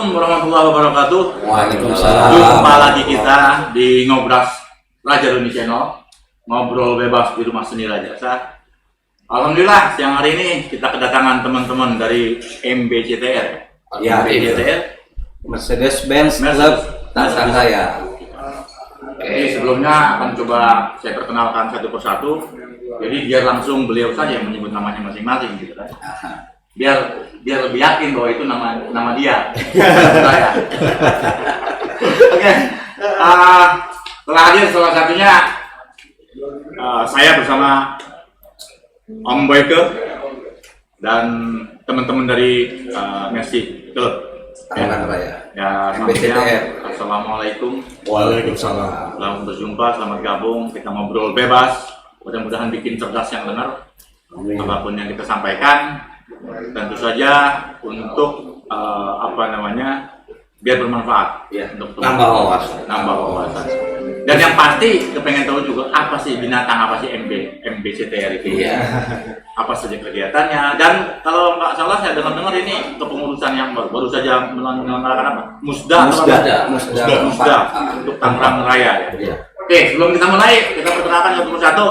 Assalamualaikum warahmatullahi wabarakatuh. Waalaikumsalam. Jumpa lagi kita di Ngobras Raja Doni Channel, ngobrol bebas di rumah seni Rajasa. Alhamdulillah siang hari ini kita kedatangan teman-teman dari MBCTR. Ya, MBCTR Mercedes-Benz Club Tangerang Raya. Jadi sebelumnya akan coba saya perkenalkan satu persatu. Jadi biar langsung beliau saja yang menyebut namanya masing-masing gitu kan. Biar lebih yakin bahwa itu nama dia. Oke. Telah hadir salah satunya saya bersama Om Boyke dan teman-teman dari Messi Club Tangerang Raya. Ya, MBCTR. Assalamualaikum. Waalaikumsalam. Selamat berjumpa, selamat gabung. Kita ngobrol bebas. Mudah-mudahan bikin cerdas yang benar. Apapun yang kita sampaikan, tentu saja untuk biar bermanfaat Ya, untuk nambah wawasan. nambah wawasan. Dan yang pasti kepengen tahu juga apa sih binatang, apa sih MBCTR itu, Iya. apa saja kegiatannya. Dan kalau nggak salah saya dengar ini kepengurusan yang baru saja menyelenggarakan apa? Musda untuk Tangerang Raya ya. Iya. Oke, sebelum kita mulai kita perkenalkan satu persatu.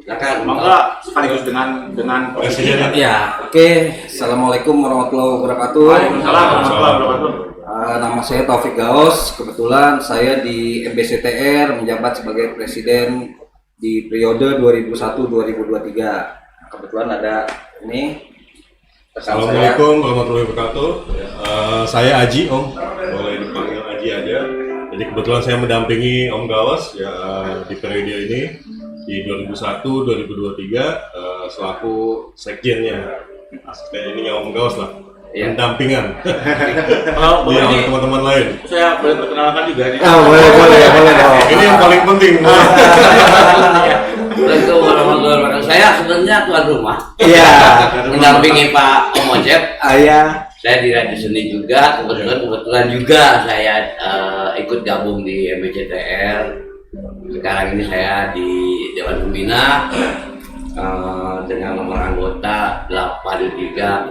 Silakan. Monggo sekaligus dengan Presidennya. Ya, oke. Assalamualaikum warahmatullahi wabarakatuh. Waalaikumsalam warahmatullahi wabarakatuh. Nama saya Taufik Gaos. Kebetulan saya di MBCTR menjabat sebagai presiden di periode 2001-2023. Kebetulan ada ini. Assalamualaikum warahmatullahi wabarakatuh. Saya Aji, Om. Boleh dipanggil Aji aja. Jadi kebetulan saya mendampingi Om Gawas ya di periode ini di 2001-2023 selaku sekjennya. Asisten ini Om Gawas lah. Iya. Pendampingan. Kalau Iya, ini teman-teman lain. saya boleh perkenalkan juga nih. boleh dong. Ini yang paling penting. Assalamualaikum warahmatullahi wabarakatuh. Saya sebenarnya tuan rumah. Iya. Mendampingi Pak Om Ojek. Ayah. Saya di Radio Seni juga. Kebetulan juga saya ikut gabung di MBCTR. Sekarang ini saya di Dewan Pembina dengan nomor anggota 8300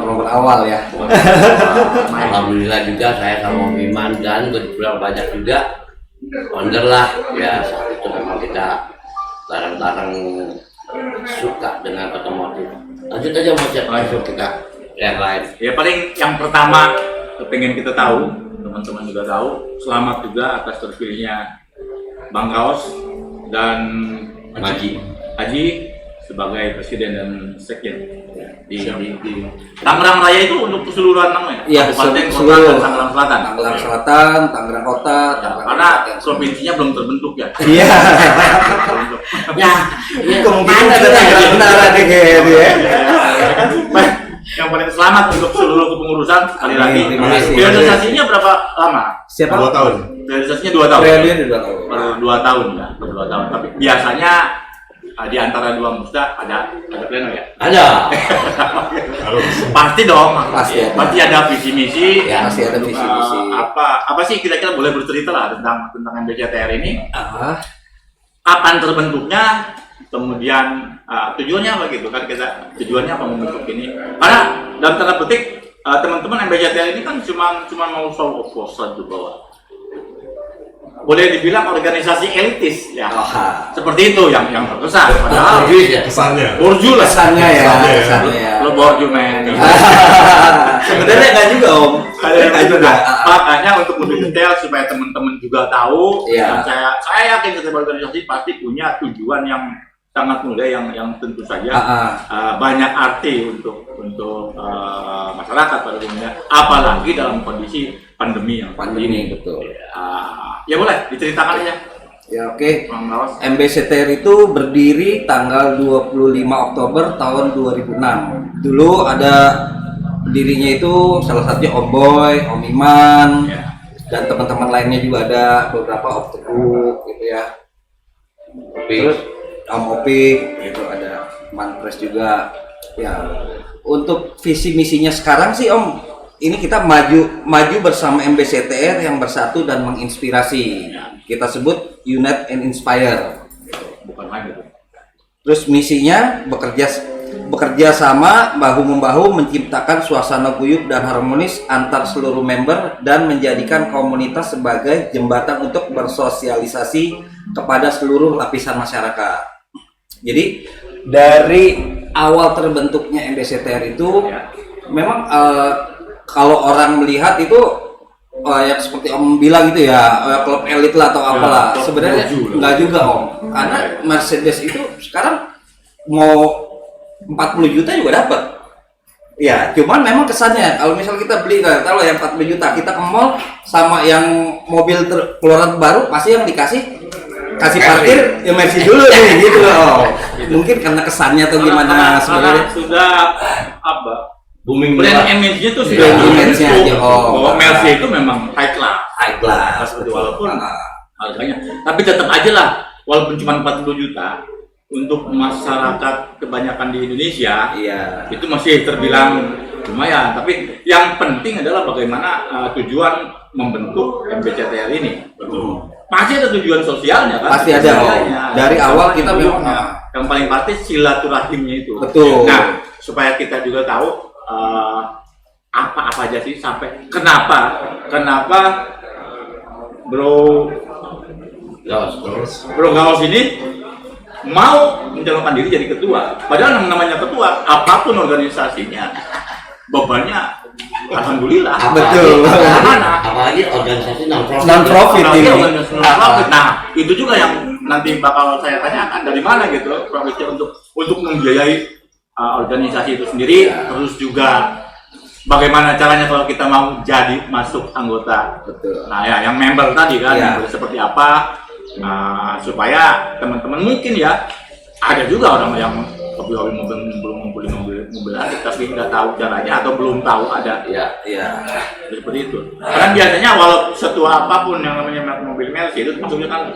Nomor awal ya. Alhamdulillah juga saya sama Om Iman dan kebetulan banyak juga founder lah ya. Saat itu memang kita bareng-bareng suka dengan otomotif. Lanjut aja Mas Cep, langsung kita yang lain. Ya paling yang pertama pengen kita tahu, teman-teman juga tahu, selamat juga atas terpilihnya Bang Gaos dan Haji sebagai presiden dan sekjen di Tangerang Raya itu untuk keseluruhan namanya. Iya, Kabupaten, Kota, seluruh dan Tangerang Selatan. Tangerang Selatan, Tangerang Kota, Tangerang Karena Kabupaten. provinsinya belum terbentuk ya. Iya. Ya, Kemungkinan ada Tangerang Utara deh kayaknya ya. Baik, yang paling selamat untuk seluruh kepengurusan sekali lagi. Terima kasih. Realisasinya berapa lama? Siapa? 2 tahun. Realisasinya 2 tahun. Periode 2 tahun. Baru 2 tahun ya, baru 2 tahun. Tapi biasanya di antara dua musda ada pleno ya. ada. Harus. Pasti dong. Pasti ada. Pasti ada visi misi. Ya, Masih ada visi-misi. Apa sih kira-kira boleh bercerita lah tentang MBCTR ini? Ah, Kapan terbentuknya? Kemudian tujuannya apa gitu kan, kita tujuannya apa membentuk ini? Karena dalam tanda petik teman-teman MBCTR ini kan cuma mau show of force saja bahwa boleh dibilang organisasi elitis ya. Seperti itu yang terkesan. Padahal Kesannya. borju lah. kesannya ya, Kesannya ya. kesannya ya. Lo borju men. Sebenarnya enggak juga Om. Enggak juga. Makanya untuk lebih detail supaya teman-teman juga tahu. Iya. Dan saya yakin setiap organisasi pasti punya tujuan yang sangat mulia yang tentu saja banyak arti untuk masyarakat pada umumnya, apalagi dalam kondisi pandemi yang seperti ini. Betul. Ya boleh diceritakan aja. Ya oke. Bang Gaos. MBCTR itu berdiri tanggal 25 Oktober tahun 2006. Dulu ada pendirinya itu salah satunya Om Boy, Om Iman, Ya. dan teman-teman lainnya juga ada beberapa Om Teguh gitu ya. Terus Om Opik gitu, ada Manpres juga. Ya, untuk visi misinya sekarang sih Om, ini kita maju bersama MBCTR yang bersatu dan menginspirasi. Kita sebut Unite and Inspire. Bukan lagi. Terus misinya bekerja sama bahu-membahu menciptakan suasana guyup dan harmonis antar seluruh member dan menjadikan komunitas sebagai jembatan untuk bersosialisasi kepada seluruh lapisan masyarakat. Jadi dari awal terbentuknya MBCTR itu memang kalau orang melihat itu yang seperti Om bilang gitu ya, klub elit lah atau apalah. Sebenarnya enggak juga Om, karena Mercedes itu sekarang mau 40 juta juga dapat. Ya, cuman memang kesannya kalau misal kita beli kalau yang 40 juta kita ke mall sama yang mobil keluaran baru pasti yang kasih parkir ya Mercy dulu nih gitu loh. Mungkin karena kesannya atau gimana sebenarnya. Sudah apa? Booming Brand image-nya tuh sudah Brand image-nya aja, bahwa Mercy itu memang high class. High class. Seperti walaupun harganya, tapi tetap aja lah walaupun cuma 40 juta untuk masyarakat kebanyakan di Indonesia, Iya. itu masih terbilang lumayan. Tapi yang penting adalah bagaimana tujuan membentuk MBCTR ini. Betul. Pasti ada tujuan sosialnya kan? Pasti ada, Om. Sosialnya. Dari awal kita memang yang paling pasti silaturahimnya itu. Betul. Nah, supaya kita juga tahu apa-apa aja sih sampai kenapa Bro Gaos ini mau mencalonkan diri jadi ketua. Padahal yang namanya ketua, apapun organisasinya, bebannya alhamdulillah. Betul. Apalagi organisasi non-profit. Non-profit Apalagi ini. organisasi non-profit. Nah, itu juga yang nanti bakal saya tanyakan dari mana gitu profitnya untuk membiayai organisasi itu sendiri, terus juga bagaimana caranya kalau kita mau jadi masuk anggota. Betul. Nah ya, yang member tadi kan, Iya. member seperti apa, supaya teman-teman mungkin ya, ada juga orang yang hobi-hobi mobil aja, tapi nggak tahu caranya atau belum tahu ada. Iya. Seperti itu. Karena biasanya walau setua apapun yang namanya merek mobil Mercy itu maksudnya kan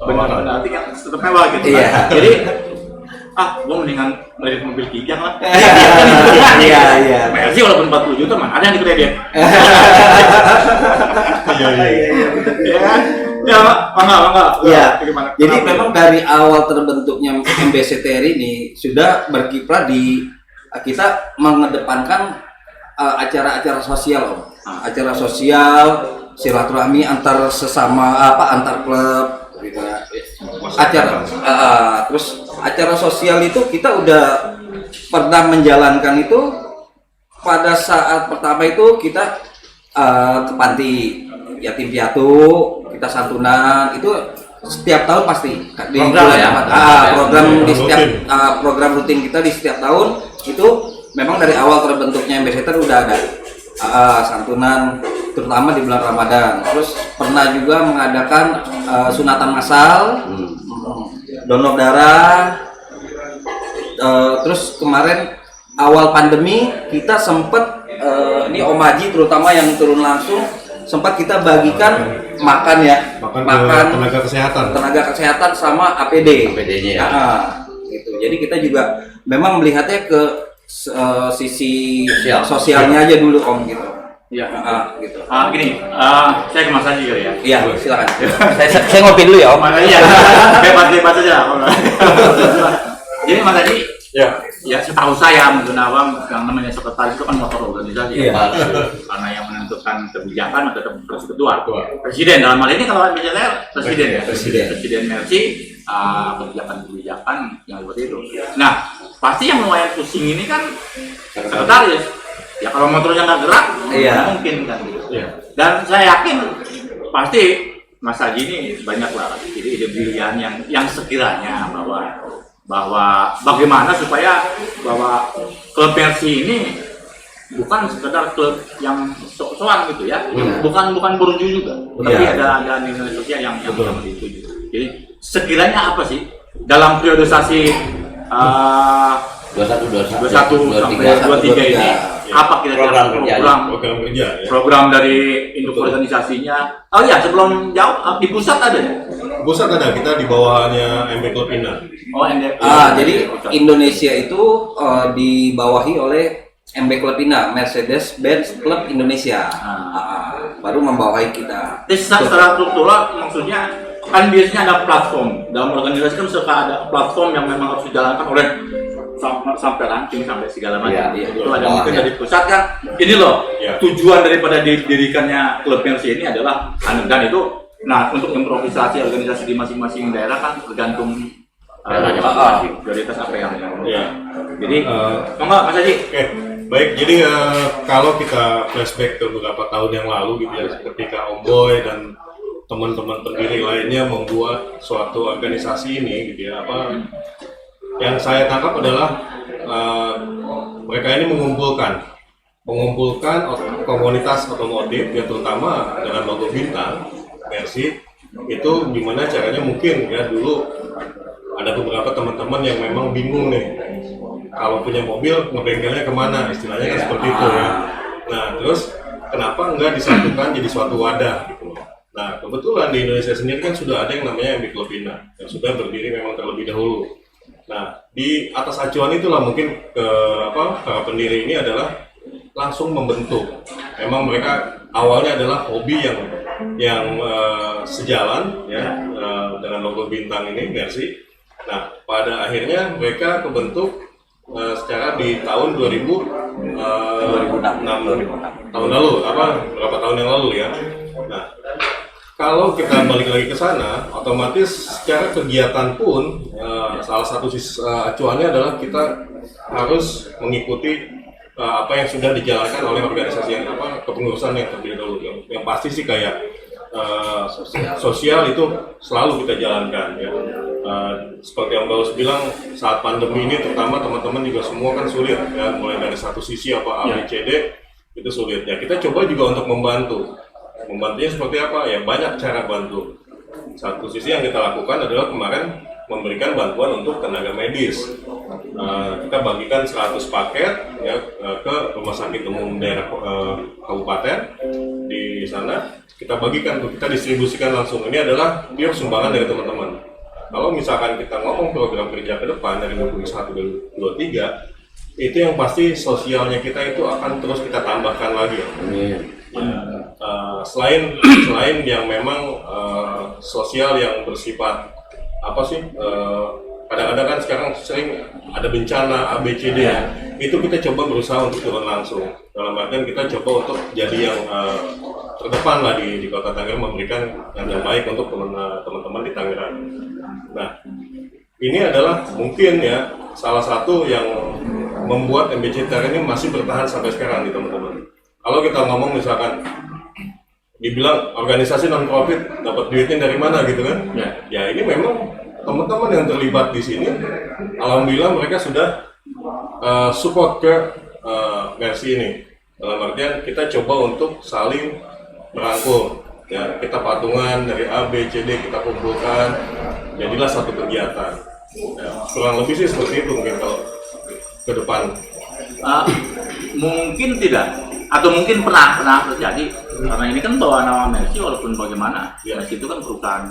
benar-benar yang tetap mewah gitu kan. Iya. Jadi gue mendingan ngeliat mobil Kijang lah. Iya. Mercy walaupun 40 juta mah ada yang di kredit. Iya. Ya, mangga. Iya. Gimana? Jadi Kenapa? memang dari awal terbentuknya MBCTR ini sudah berkiprah di kita mengedepankan acara-acara sosial, Om. Acara sosial, silaturahmi antar sesama antar klub gitu ya. Terus acara sosial itu kita udah pernah menjalankan itu pada saat pertama itu kita ke panti yatim piatu, kita santunan itu setiap tahun pasti di Program bulan ya? Ramadan. Program di setiap Rutin. program rutin kita di setiap tahun itu memang dari awal terbentuknya MBCTR udah ada santunan terutama di bulan Ramadan. Terus pernah juga mengadakan sunatan massal, donor darah. Terus kemarin awal pandemi kita sempat ini Om Haji terutama yang turun langsung sempat kita bagikan makan Tenaga kesehatan. tenaga kesehatan sama APD. APD-nya ya. Gitu. Jadi kita juga memang melihatnya ke sisi Sosial. sosialnya aja dulu Om gitu. Iya. Gitu. Gini, saya ke Mas Haji kali ya. Iya, silakan. saya ngopi dulu ya Om. Mas Haji ya, bebas aja. Jadi Mas Haji, ya setahu saya mungkin awam yang namanya sekretaris itu kan motor organisasi. Iya. Karena yang menentukan kebijakan tetap ketua. Presiden dalam hal ini kalau misalnya presiden ya. Presiden Mercy, kebijakan yang seperti itu. Nah, pasti yang lumayan pusing ini kan sekretaris. Ya kalau motornya nggak gerak, Iya. nggak mungkin kan. Dan saya yakin pasti Mas Haji ini banyak lah ide pilihan yang sekiranya bahwa bagaimana supaya bahwa klub Mercy ini bukan sekedar klub yang sok-sokan gitu ya, bukan berujung juga, tapi ada nilai sosial yang seperti itu juga. Jadi sekiranya apa sih dalam priorisasi 21 sampai 23 ini apa kira-kira program dari induk organisasinya? Oh iya, sebelum jauh di pusat ada ya? Pusat ada, kita di bawahnya MB Club Ina. Oh, NDP. Jadi Indonesia itu dibawahi oleh MB Club Ina, Mercedes-Benz Club Indonesia. Baru membawahi kita. Jadi secara struktural maksudnya kan biasanya ada platform dalam organisasi kan suka ada platform yang memang harus dijalankan oleh sampai ranking sampai segala macam. Iya, Itu ada oh, mungkin iya. dari pusat kan. Ini loh Iya. tujuan daripada didirikannya klub Mercy ini adalah dan itu. Nah, untuk improvisasi organisasi di masing-masing daerah kan tergantung prioritas apa yang. Iya. Jadi, monggo Mas Haji. Oke, baik. Jadi kalau kita flashback ke beberapa tahun yang lalu gitu ya, ketika Om Boy dan teman-teman pendiri lainnya membuat suatu organisasi ini gitu ya, yang saya tangkap adalah mereka ini mengumpulkan komunitas otomotif ya, terutama dengan logo bintang Mercy. Itu gimana caranya, mungkin ya dulu ada beberapa teman-teman yang memang bingung nih kalau punya mobil ngebengkelnya kemana, istilahnya kan seperti itu ya. Nah terus kenapa enggak disatukan jadi suatu wadah gitu. Nah kebetulan di Indonesia sendiri kan sudah ada yang namanya MB Club Bina yang sudah berdiri memang terlebih dahulu. Nah di atas acuan itulah mungkin para pendiri ini adalah langsung membentuk. Memang mereka awalnya adalah hobi yang sejalan ya dengan logo bintang ini Mercy. Nah pada akhirnya mereka kebentuk secara di tahun 2006 tahun lalu, berapa tahun yang lalu ya. Nah kalau kita balik lagi ke sana, otomatis secara kegiatan pun salah satu acuannya adalah kita harus mengikuti apa yang sudah dijalankan oleh organisasi yang kepengurusan yang terdiri dahulu. Yang pasti sih kayak sosial itu selalu kita jalankan ya. Seperti yang Baus bilang, saat pandemi ini terutama teman-teman juga semua kan sulit ya, mulai dari satu sisi A, B, C, D itu sulit ya. Kita coba juga untuk membantunya seperti apa ya, banyak cara bantu. Satu sisi yang kita lakukan adalah kemarin memberikan bantuan untuk tenaga medis. Kita bagikan 100 paket ya ke rumah sakit umum daerah kabupaten. Di sana kita bagikan, kita distribusikan langsung. Ini adalah pure sumbangan dari teman-teman. Kalau misalkan kita ngomong program kerja ke depan dari 2021 ke 2023, itu yang pasti sosialnya kita itu akan terus kita tambahkan lagi. Selain yang memang sosial yang bersifat kadang-kadang kan sekarang sering ada bencana A, B, C, D ya. Itu kita coba berusaha untuk turun langsung. Dalam artian kita coba untuk jadi yang terdepan lah di Kota Tangerang, memberikan yang terbaik untuk teman-teman di Tangerang. Nah, ini adalah mungkin ya salah satu yang membuat MBCTR ini masih bertahan sampai sekarang nih teman-teman. Kalau kita ngomong misalkan dibilang organisasi non-profit dapat duitnya dari mana gitu kan? Ya ini memang teman-teman yang terlibat di sini, alhamdulillah mereka sudah support ke Mercy ini. Dalam artian kita coba untuk saling merangkul. Ya, kita patungan dari A, B, C, D kita kumpulkan, jadilah satu kegiatan. Ya, kurang lebih sih seperti itu mungkin kalau ke depan. Mungkin tidak, atau mungkin pernah terjadi karena ini kan bawa nama Mercy walaupun bagaimana. Mercy itu kan perusahaan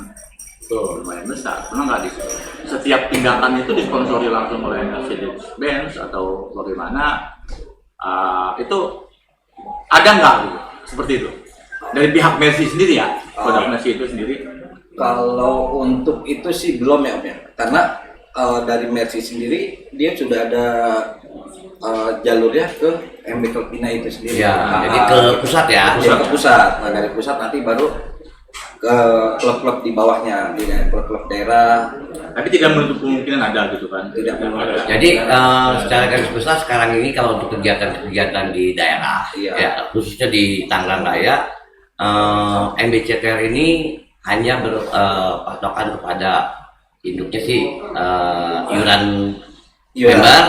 lumayan besar. Pernah nggak di setiap tindakan itu disponsori langsung oleh Mercedes-Benz atau bagaimana? Itu ada nggak gitu? Seperti itu dari pihak Mercy sendiri ya, produk Mercy itu sendiri? Kalau untuk itu sih belum ya Om ya, karena dari Mercy sendiri dia sudah ada jalurnya ke MB Club Bina itu sendiri. Ya, jadi ke pusat ya. Ke pusat. Nah dari pusat nanti baru ke klub-klub di bawahnya, di klub-klub daerah. Tapi tidak menutup kemungkinan ada gitu kan? Tidak ada. Jadi secara garis besar sekarang ini kalau untuk kegiatan-kegiatan di daerah, ya khususnya di Tangerang Raya, MBCTR ini hanya berpatokan kepada induknya sih iuran member.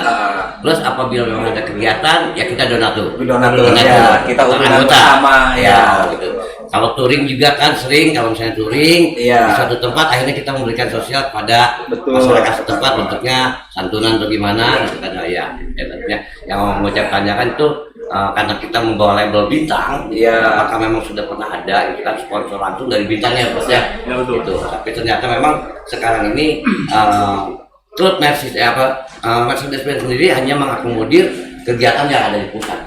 Plus apabila memang ada kegiatan, ya kita donatur. Ya, kita urunan bersama ya. Gitu. Kalau touring juga kan sering, kalau misalnya touring di suatu tempat, akhirnya kita memberikan sosial kepada masyarakat setempat, bentuknya santunan atau gimana, gitu kan ya. Yang mengucapkannya kan itu karena kita membawa label bintang, apakah memang sudah pernah ada, itu kan sponsor langsung dari bintangnya, Mas ya. Gitu. Tapi ternyata memang sekarang ini klub Mercedes-Benz sendiri hanya mengakomodir kegiatan yang ada di pusat.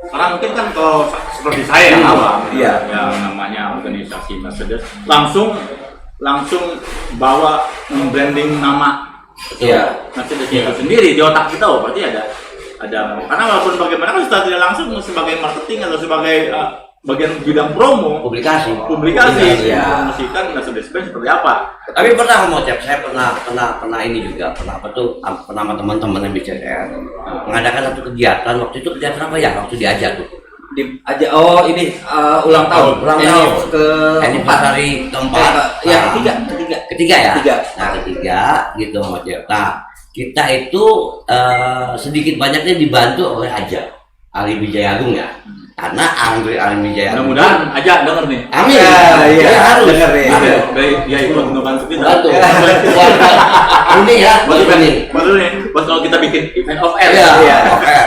Karena mungkin kan kalau seperti saya yang awam, yang namanya organisasi Mercedes, langsung bawa branding nama Iya. Merchandise itu sendiri di otak kita, oh berarti ada karena walaupun bagaimana kan secara tidak langsung sebagai marketing atau sebagai bagian bidang promo publikasi. Iya. mempromosikan Mercedes-Benz seperti apa. Tapi pernah mau cek, saya pernah ini juga, pernah sama teman-teman yang BCR mengadakan satu kegiatan. Waktu itu kegiatan apa ya? Waktu diajak tuh. Ini ulang tahun. Ulang Ini tahun. ke Anniversary keempat. Ya, Ketiga ya. Ketiga. Nah, ketiga gitu mau cek. Nah, kita itu sedikit banyaknya dibantu oleh Aja Ali Wijayagung ya. Karena Ali Wijayagung. Mudah-mudahan aja denger nih. Amin. Iya, Ya, harus. denger ya. Baik, dia ikut ngebantu kita. Bantu. Ini ya, baru ini. Baru nih, buat kalau kita bikin event off air. Iya. Oke.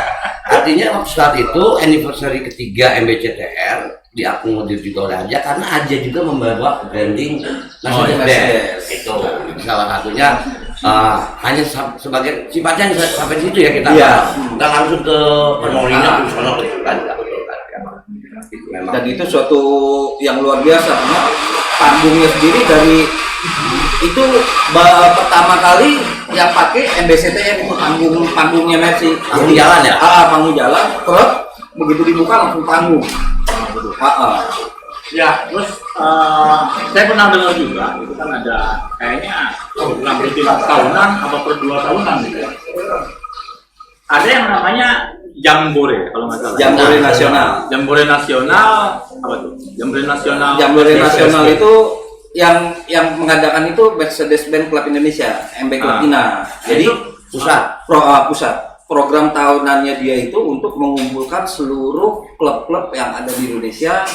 Artinya waktu saat itu anniversary ketiga MBCTR diakomodir juga oleh Aja karena Aja juga membawa branding Mercedes. Itu salah satunya hanya sebagai sifatnya sampai di situ ya kita nggak langsung ke Penorina terus sono kan nggak betul kan ya. Itu memang. Dan itu suatu yang luar biasa karena panggungnya sendiri dari itu pertama kali yang pakai MBCTR itu panggungnya Mercy. Panggung jalan ya? Panggung jalan, terus begitu dibuka langsung panggung. Ya, terus saya pernah dengar juga, itu kan ada kayaknya program rutin tahunan apa per 2 tahunan gitu ya. Ada yang namanya Jambore kalau nggak salah. Jambore nasional. Jambore nasional apa tuh? Jambore nasional. Jambore nasional itu yang mengadakan itu Mercedes-Benz Club Indonesia, MB Clubina. Jadi Pusat. Pusat. Program tahunannya dia itu untuk mengumpulkan seluruh klub-klub yang ada di Indonesia.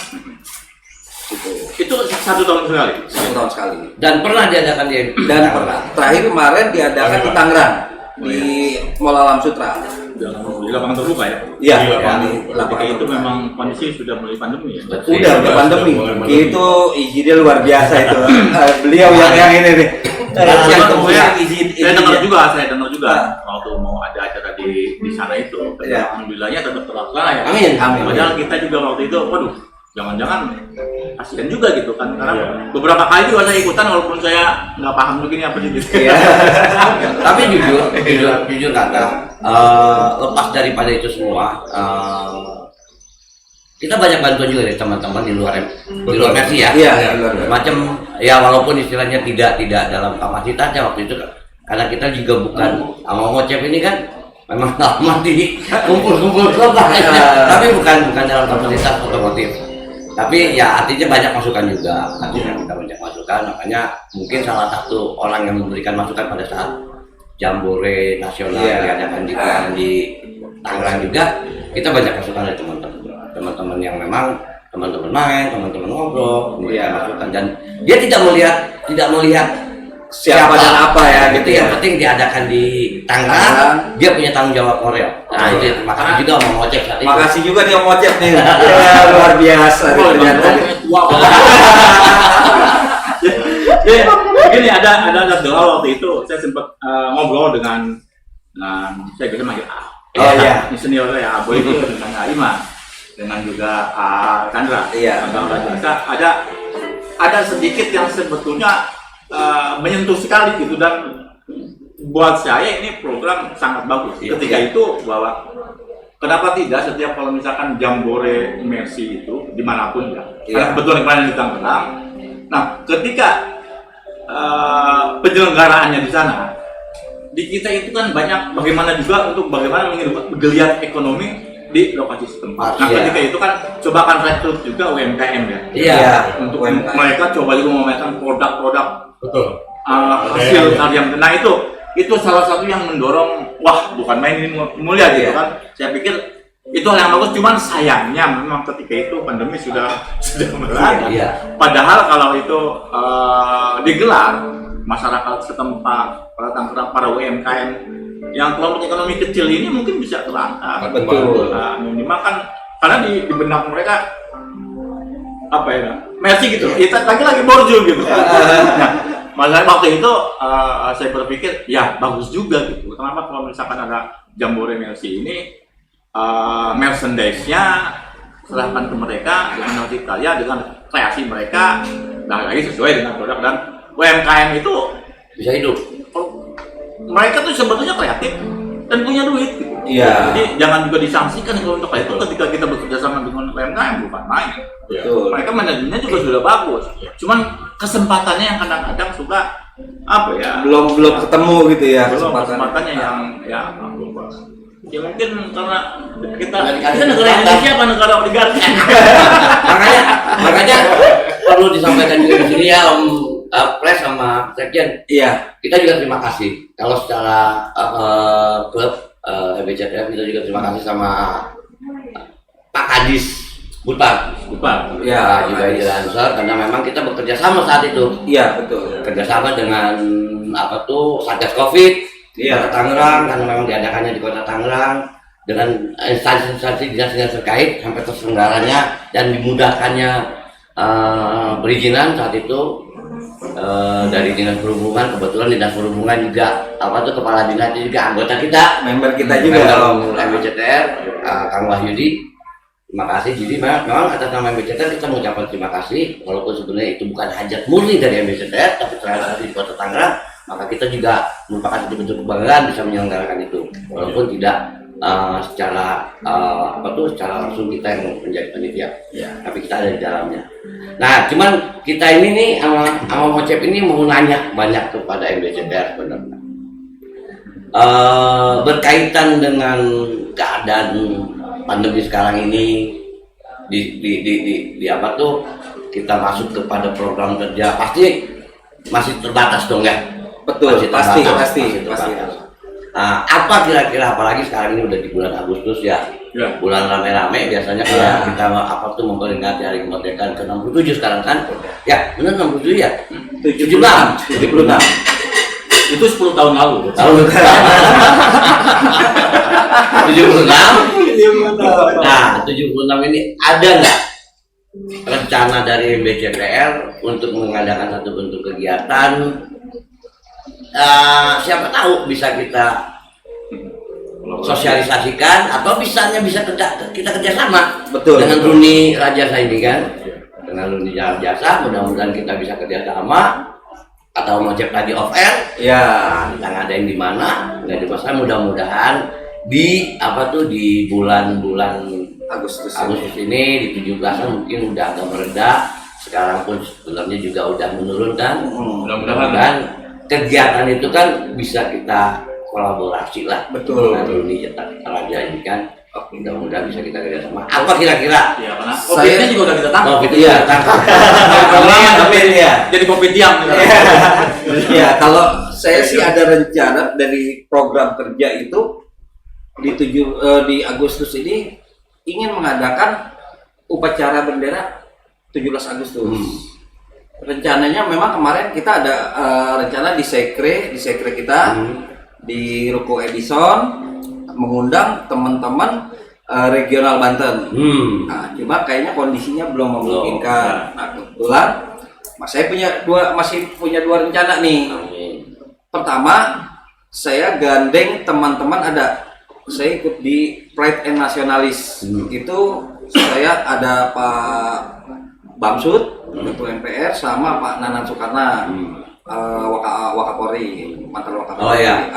Itu 1 tahun sekali. 1 tahun sekali. Dan pernah diadakan di Terakhir kemarin diadakan di Tangerang di Mall Alam Sutra. Di lapangan terbuka ya. Iya. Ketika itu memang kondisi sudah mulai pandemi ya. Udah pandemi. Itu izinnya luar biasa itu. Beliau yang ini nih. Yang kemudian saya dengar juga waktu mau ada acara di sana itu. Alhamdulillahnya tetap terlaksana ya. Amin. Padahal kita juga waktu itu, waduh, jangan-jangan kasihan juga gitu kan, karena beberapa kali juga saya ikutan walaupun saya nggak paham begini apa sih gitu. Tapi jujur kata, lepas daripada itu semua, kita banyak bantuan juga dari teman-teman di luar Mercy ya. Macam ya walaupun istilahnya tidak dalam kapasitasnya waktu itu karena kita juga bukan mau ngocep ini kan memang lama di kumpul klub lah tapi bukan dalam kapasitas otomotif. Tapi ya artinya banyak masukan juga, artinya kita banyak masukan, makanya mungkin salah satu orang yang memberikan masukan pada saat Jambore nasional diadakan di Tangerang juga, kita banyak masukan dari teman-teman yang memang teman-teman main, teman-teman ngobrol, memberikan masukan, dan dia tidak melihat siapa dan apa ya gitu. Yang penting diadakan di Tangerang, dia punya tanggung jawab moral. Nah itu makasih juga mau ngocek saat itu. Makasih juga dia ngocek nih. Luar biasa ternyata. Begini ada satu hal waktu itu saya sempat ngobrol dengan saya bisa manggil ini senior saya Boy itu dengan Ima dengan juga Chandra. Ada sedikit yang sebetulnya menyentuh sekali gitu, dan buat saya ini program sangat bagus. Ketika itu bahwa kenapa tidak setiap kalau misalkan Jambore Mercy itu dimanapun ya, karena kebetulan kemarin di Tangerang. Nah, ketika penyelenggaraannya di sana, di kita itu kan banyak bagaimana juga untuk bagaimana menghidupkan geliat ekonomi di lokasi setempat. Nah, ketika itu kan coba kan rekrut juga UMKM ya. Iya. Untuk mereka coba juga memamerkan produk-produk hasil karya. Nah itu salah satu yang mendorong, wah bukan main ini mulia gitu kan. Saya pikir itu hal yang bagus, cuman sayangnya memang ketika itu pandemi sudah melanda. Padahal kalau itu digelar, masyarakat setempat, para Tangerang, para UMKM yang kelompok ekonomi kecil ini mungkin bisa terangkat. Betul. Minimal kan karena di benak mereka apa ya, Mercy gitu, kita lagi borju gitu. Masalah waktu itu saya berpikir ya bagus juga gitu. Kenapa kalau misalkan ada Jambore Mercy ini merchandise-nya serahkan ke mereka dengan motif karya, dengan kreasi mereka, nah lagi sesuai dengan produk, dan UMKM itu bisa hidup. mereka tuh sebetulnya kreatif dan punya duit gitu. Iya. Jadi jangan juga disangsikan kalau untuk itu ketika kita bekerja sama dengan UMKM bukan main. Betul. Mereka manajemennya juga sudah bagus. Cuman kesempatannya yang kadang-kadang suka apa ya? Belum ketemu gitu ya Belum kesempatan. kesempatannya yang ya ya mungkin karena kita Nggak dikasih negara kesempatan. Indonesia apa negara oligarki? makanya perlu disampaikan juga di sini ya Om Pres sama Sekjen. Iya. Kita juga terima kasih kalau secara klub MBCTF kita juga terima kasih sama Pak Kadis Butar. Bukan. Ya, juga Ansor karena memang kita bekerja sama saat itu. Iya, betul. Kerjasama dengan Satgas Covid di Iya. Kota Tangerang karena memang diadakannya di Kota Tangerang dengan instansi-instansi dinas-dinas terkait sampai terselenggaranya dan dimudahkannya perizinan saat itu dari dinas perhubungan. Kebetulan dinas perhubungan juga kepala dinas juga anggota kita, Member kita juga. MBCTR, Kang Wahyudi. Terima kasih. Jadi memang atas nama MBCTR kita mengucapkan terima kasih walaupun sebenarnya itu bukan hajat murni dari MBCTR tapi ternyata di Kota Tangerang, maka kita juga merupakan satu bentuk kebanggaan bisa menyelenggarakan itu walaupun tidak secara langsung kita yang menjadi panitia, tapi kita ada di dalamnya. Nah, cuman kita ini nih sama Mocep ini mau nanya banyak kepada MBCTR sebenarnya berkaitan dengan keadaan pandemi sekarang ini di kita masuk kepada program kerja pasti masih terbatas dong ya. Betul, Masih pasti. terbatas. Nah, apa kira-kira apalagi sekarang ini udah di bulan Agustus ya, bulan rame-rame biasanya kalau kita memperingati hari kemerdekaan ke-67 sekarang kan, ya benar 67 ya, 76. Itu 10 tahun lalu. Tahun 76. Nah, 76 ini ada nggak rencana dari MBCTR untuk mengadakan satu bentuk kegiatan? Siapa tahu bisa kita sosialisasikan atau bisa kita kerjasama. Betul. Dengan Runi Rajasa ini kan, dengan Runi Rajasa mudah-mudahan kita bisa kerjasama atau Mocep tadi off air. Ya. Nah, kita ngadain di mana? Nggak di pasar, mudah-mudahan di bulan-bulan Agustus ini di 17-an mungkin udah agak mereda. Sekarang pun sebenarnya juga udah menurun kan. Mudah-mudahan. Dan kegiatan itu kan bisa kita kolaborasi lah. Betul. Dengan Runi Raja ini kan. Mudah-mudahan bisa kita kerjasama. Apa kira-kira? Ya, karena COVID-nya juga udah kita tangkap. Oh, itu ya. Amin ya. Jadi COVID diam. Ya, kalau saya sih ada rencana dari program kerja itu di Agustus ini ingin mengadakan upacara bendera 17 Agustus. Rencananya memang kemarin kita ada rencana di sekre kita di Ruko Edison mengundang teman-teman regional Banten. Nah, cuma kayaknya kondisinya belum memungkinkan. Nah, kebetulan saya masih punya dua rencana nih. Pertama, saya gandeng teman-teman saya ikut di Pride and Nationalis. Itu saya ada Pak Bamsud, Ketua MPR, sama Pak Nanan Soekarno, Wakapolri, mantan Wakapolri. Oh ya.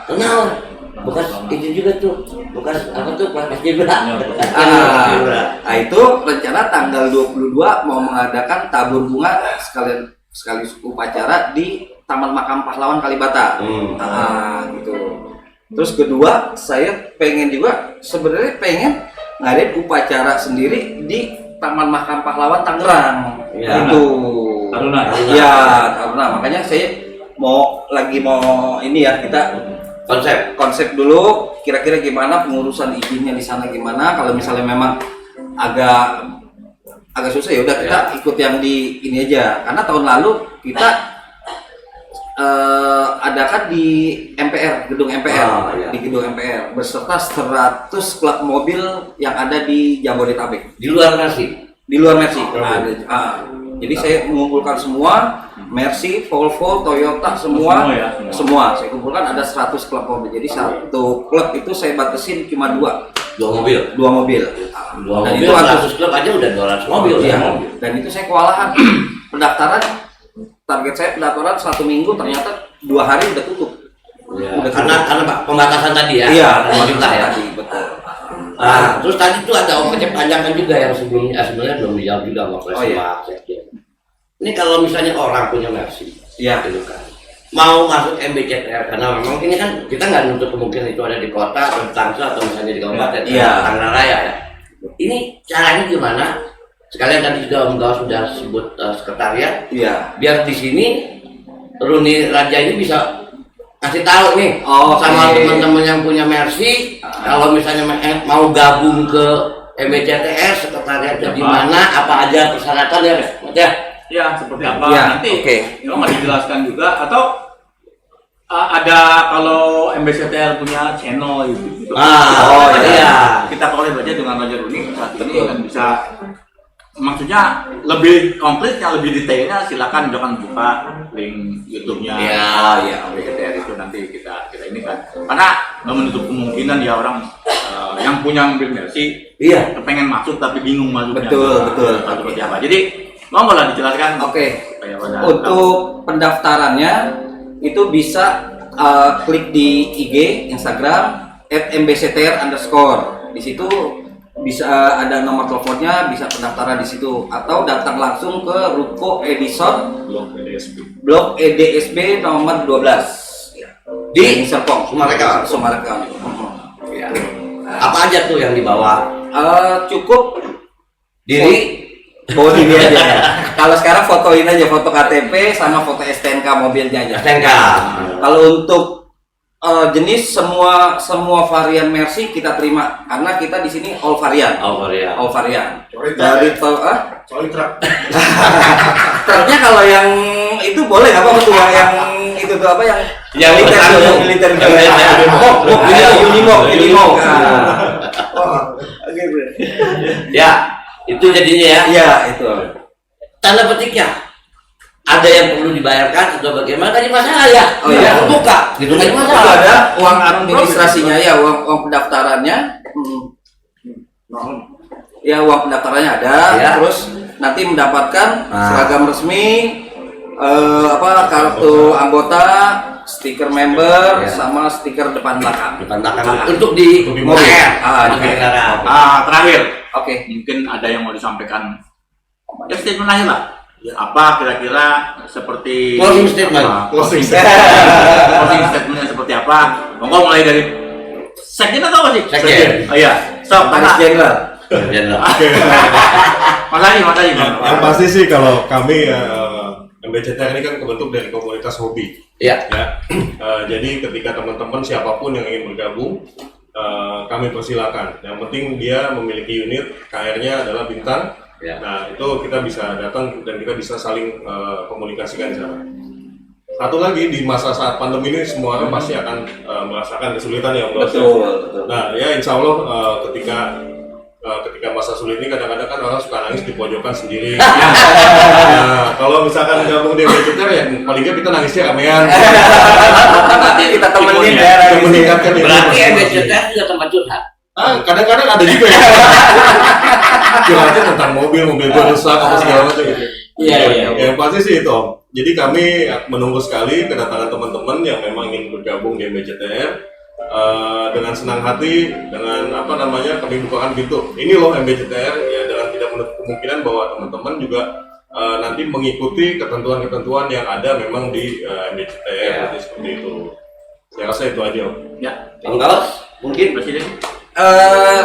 Kenal. Bekas itu juga tuh. Bekas Mas Jibra. Nah, itu rencana tanggal 22 mau mengadakan tabur bunga sekaligus upacara di Taman Makam Pahlawan Kalibata. Gitu. Terus kedua, saya sebenarnya pengen ngadain upacara sendiri di Taman Makam Pahlawan Tangerang. Ya. Itu. Taruna. Iya, Taruna. Makanya saya mau ini ya, kita konsep dulu kira-kira gimana pengurusan izinnya di sana gimana. Kalau misalnya memang agak susah ya udah kita ikut yang di ini aja. Karena tahun lalu kita adakan di MPR, gedung MPR, di gedung MPR beserta 100 klub mobil yang ada di Jabodetabek. Di luar Mercy. Jadi saya mengumpulkan semua Mercy, Volvo, Toyota, semua. Saya kumpulkan ada 100 klub mobil. Jadi satu klub itu saya batasin cuma dua mobil. Dan Itu 100 klub aja udah 200 mobil. Dan itu saya kewalahan. Target saya pendaftaran 1 minggu, ternyata 2 hari udah tutup. Ya, Udah karena pembatasan tadi ya. Iya, pemerintah ya. tadi betul. Nah, terus tadi tuh ada ongkosnya panjangkan juga yang sebelumnya sebenarnya belum dijawab juga sama Oh, iya. Sekjen. Ini kalau misalnya orang punya Mercy, Iya. gitu kan, mau masuk MBCTR karena memang ini kan kita nggak nutup kemungkinan itu ada di kota atau di Tangsel atau misalnya di kabupaten Iya. Tangerang Raya ya. Ini caranya gimana? Sekalian tadi juga Om Gawas sudah sebut sekretariat, Iya. biar di sini Runi Raja ini bisa kasih tahu nih sama Oke. teman-teman yang punya Mercy kalau misalnya mau gabung ke MBCTR sekretariatnya di mana, apa aja persyaratan ya, Mas ya? Ya, seperti apa Ya, nanti? oke. Itu nggak dijelaskan juga atau ada kalau MBCTR punya channel gitu. Iya. Kita kolek aja dengan Raja Runi saat ini Betul. kan bisa. Maksudnya lebih konkretnya, lebih detailnya silakan jangan buka link YouTube-nya. Iya. Ya, MBCTR itu nanti kita ini kan. Karena nggak menutup kemungkinan ya orang yang punya mobil Mercy Iya. kepengen masuk tapi bingung masuknya. Betul. Seperti apa. Jadi mau lah dijelaskan. Oke. Supaya pada Untuk pendaftarannya itu bisa klik di IG, Instagram @mbctr_. Di situ bisa ada nomor teleponnya, bisa pendaftaran di situ atau datang langsung ke Ruko Edison Blok EDSB nomor 12 di Serpong, Sumarekon. Sumarekon. Ya. Apa aja tuh yang dibawa? Cukup Diri. bawa diri aja. Kalau sekarang fotoin aja foto KTP sama foto STNK mobilnya aja. STNK. Kalau untuk jenis semua varian Mercy kita terima karena kita di sini all varian. Oh, ya. All varian. Sorry, Dari truk. truknya kalau yang itu boleh apa betul yang itu tuh apa yang militer besar tuh, tuh. yang militer Yang militer. Unimog. Ya, itu jadinya ya. Iya itu. Tanda petiknya ada yang perlu dibayarkan atau bagaimana tadi masalah ya? Oh, iya. Buka, gitu tadi Itu masalah. ada uang administrasinya ya, uang pendaftarannya. Ya uang pendaftarannya ada, Ya. terus nanti mendapatkan Nah. seragam resmi, kartu anggota, stiker member, Ya. sama stiker depan belakang. Depan belakang untuk di Untuk di mobil. mobil. Untuk di kendaraan. terakhir Oke. mungkin ada yang mau disampaikan ya statement akhir lah. Apa kira-kira seperti Closing statement. Closing closing statementnya seperti apa? Monggo mulai dari Sekjen atau apa sih? Sekjen. Oh iya. So, Komisaris Jenderal. Jenderal. Mas Ali. Yang pasti sih kalau kami MBCTR ini kan kebentuk dari komunitas hobi. Iya. Ya, jadi ketika teman-teman siapapun yang ingin bergabung, kami persilakan. Yang penting dia memiliki unit, KR-nya adalah bintang. Ya. Nah itu kita bisa datang dan kita bisa saling komunikasikan di sana. Satu lagi di masa saat pandemi ini semua orang pasti akan merasakan kesulitan ya Om Gawas. Betul. Nah ya insya Allah ketika masa sulit ini kadang-kadang kan orang suka nangis di pojokan sendiri. Nah, kalau misalkan gabung di MBCTR ya paling nggak kita nangisnya ramean. Nanti kita temenin ya. Yang meningkatkan ini. Berarti MBCTR juga tempat curhat. Kadang-kadang ada juga ya. Curhatnya tentang mobil gua rusak apa segala macam gitu. Iya. Yang pasti sih itu Om. Jadi kami menunggu sekali kedatangan teman-teman yang memang ingin bergabung di MBCTR. Dengan senang hati, dengan kami bukakan pintu. Ini loh MBCTR ya, dengan tidak menutup kemungkinan bahwa teman-teman juga nanti mengikuti ketentuan-ketentuan yang ada memang di MBCTR. Jadi seperti itu. Saya rasa itu aja Om. Ya, Om Gawas, mungkin Presiden.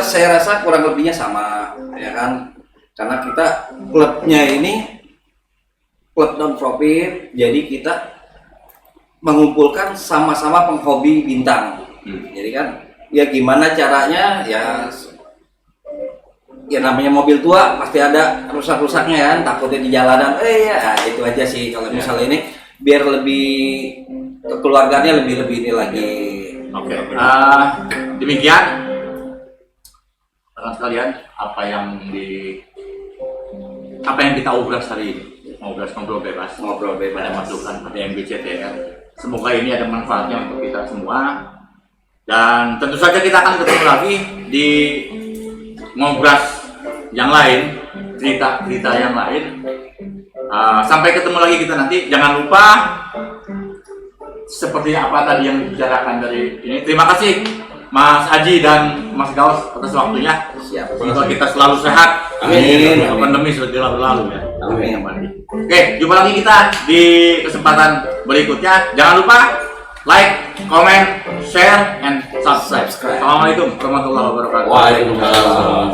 Saya rasa kurang lebihnya sama, ya kan? Karena kita klubnya ini klub non profit, jadi kita mengumpulkan sama-sama penghobi bintang. Jadi kan, ya gimana caranya? Ya namanya mobil tua pasti ada rusak-rusaknya kan, takutnya di jalanan. Ya itu aja sih kalau misalnya ini biar lebih kekeluarganya lebih ini lagi. Oke. Demikian rekan sekalian apa yang kita obras hari ini. Ngobrol bebas. Ada masukan ada MBCTR. Semoga ini ada manfaatnya untuk kita semua. Dan tentu saja kita akan ketemu lagi di ngobras yang lain, cerita yang lain. Sampai ketemu lagi kita nanti. Jangan lupa seperti apa tadi yang dibicarakan dari ini. Terima kasih Mas Aji dan Mas Gawas atas waktunya. Siap. Semoga kita selalu sehat. Amin. Pandemi sudah berlalu ya. Amin. Oke, jumpa lagi kita di kesempatan berikutnya. Jangan lupa like, comment, share, and subscribe. Assalamualaikum warahmatullahi wabarakatuh. Waalaikumsalam.